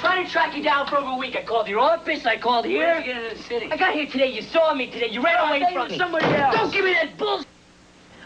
trying to track you down for over a week. I called your office, I called here. Where did you get into the city? I got here today, you saw me today, you ran away from me. Somebody else. Don't give me that bullshit.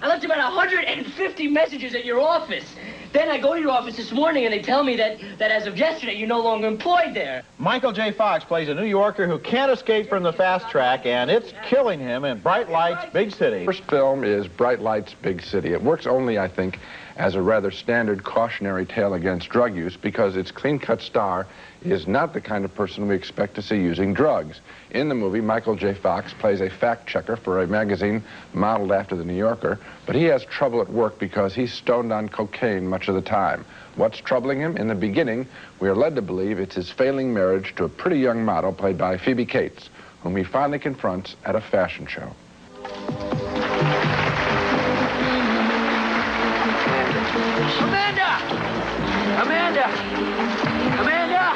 I left about 150 messages at your office. Then I go to your office this morning and they tell me that as of yesterday, you're no longer employed there. Michael J. Fox plays a New Yorker who can't escape from the fast track, and it's killing him in Bright Lights, Big City. First film is Bright Lights, Big City. It works only, I think, as a rather standard cautionary tale against drug use because its clean-cut star is not the kind of person we expect to see using drugs. In the movie, Michael J. Fox plays a fact-checker for a magazine modeled after the New Yorker, but he has trouble at work because he's stoned on cocaine much of the time. What's troubling him? In the beginning, we are led to believe it's his failing marriage to a pretty young model played by Phoebe Cates, whom he finally confronts at a fashion show. Amanda!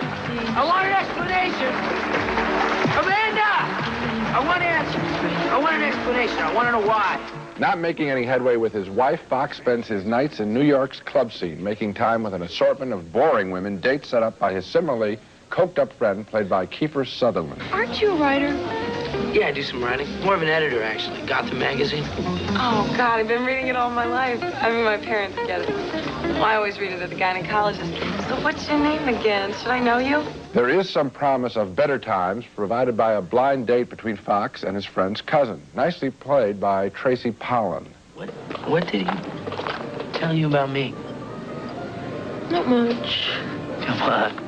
I want an explanation! Amanda! I want answers. I want an explanation. I want to know why. Not making any headway with his wife, Fox spends his nights in New York's club scene, making time with an assortment of boring women, dates set up by his similarly coked-up friend, played by Kiefer Sutherland. Aren't you a writer? Yeah, I do some writing. More of an editor, actually. Gotham magazine. Oh, God, I've been reading it all my life. I mean, my parents get it. Well, I always read it at the gynecologist. So what's your name again? Should I know you? There is some promise of better times provided by a blind date between Fox and his friend's cousin, nicely played by Tracy Pollan. What did he tell you about me? Not much. Come on.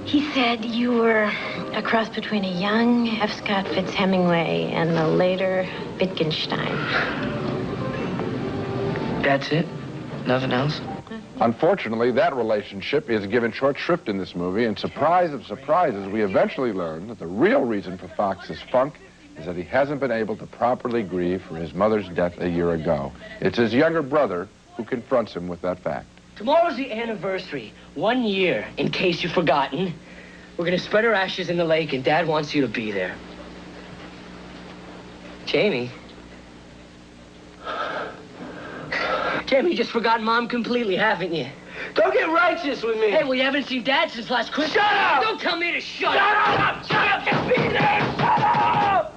He said you were a cross between a young F. Scott Fitzhemingway and a later Wittgenstein. That's it? Nothing else? Unfortunately, that relationship is given short shrift in this movie, and surprise of surprises, we eventually learn that the real reason for Fox's funk is that he hasn't been able to properly grieve for his mother's death a year ago. It's his younger brother who confronts him with that fact. Tomorrow's the anniversary. 1 year, in case you've forgotten. We're gonna spread her ashes in the lake, and Dad wants you to be there. Jamie? Jamie, you just forgotten Mom completely, haven't you? Don't get righteous with me. Hey, well, you haven't seen Dad since last Christmas. Shut up! Don't tell me to shut up! Shut up! Just be there! Shut up!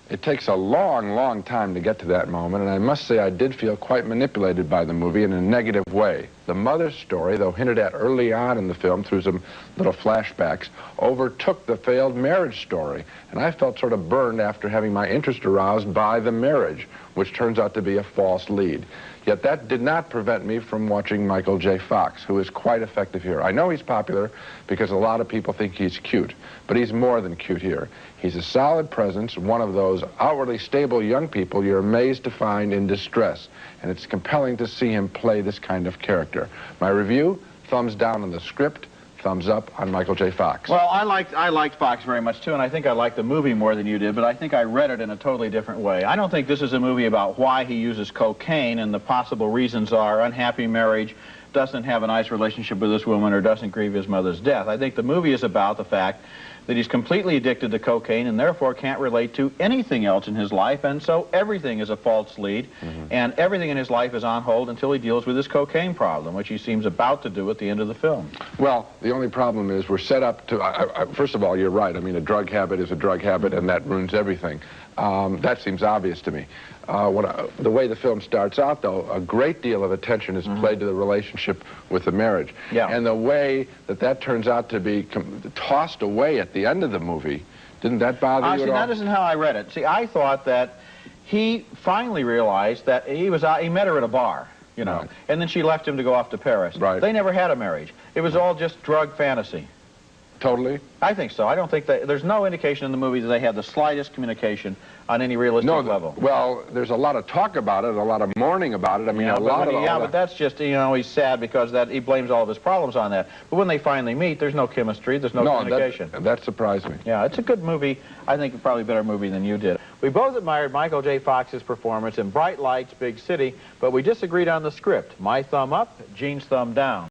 It takes a long, long time to get to that moment, and I must say I did feel quite manipulated by the movie in a negative way. The mother's story, though hinted at early on in the film through some little flashbacks, overtook the failed marriage story, and I felt sort of burned after having my interest aroused by the marriage, which turns out to be a false lead. Yet that did not prevent me from watching Michael J. Fox, who is quite effective here. I know he's popular because a lot of people think he's cute, but he's more than cute here. He's a solid presence, one of those outwardly stable young people you're amazed to find in distress, and it's compelling to see him play this kind of character. My review, thumbs down on the script, thumbs up on Michael J. Fox. Well, I liked Fox very much, too, and I think I liked the movie more than you did, but I think I read it in a totally different way. I don't think this is a movie about why he uses cocaine, and the possible reasons are unhappy marriage, doesn't have a nice relationship with this woman, or doesn't grieve his mother's death. I think the movie is about the fact that he's completely addicted to cocaine and therefore can't relate to anything else in his life, and so everything is a false lead, and everything in his life is on hold until he deals with his cocaine problem, which he seems about to do at the end of the film. Well, the only problem is we're set up to, first of all, you're right. I mean, a drug habit is a drug habit, and that ruins everything. That seems obvious to me. The way the film starts out, though, a great deal of attention is played to the relationship with the marriage. Yeah. And the way that turns out to be tossed away at the end of the movie, didn't that bother you at all? That isn't how I read it. See, I thought that he finally realized that he met her at a bar, you know, right, and then she left him to go off to Paris. Right. They never had a marriage. It was all just drug fantasy. Totally? I think so. I don't think that there's no indication in the movie that they had the slightest communication on any realistic level. Well, there's a lot of talk about it, a lot of mourning about it. I mean, yeah, a lot of but that's just, you know, he's sad because he blames all of his problems on that. But when they finally meet, there's no chemistry, there's no communication. That surprised me. Yeah, it's a good movie. I think probably a better movie than you did. We both admired Michael J. Fox's performance in Bright Lights, Big City, but we disagreed on the script. My thumb up, Gene's thumb down.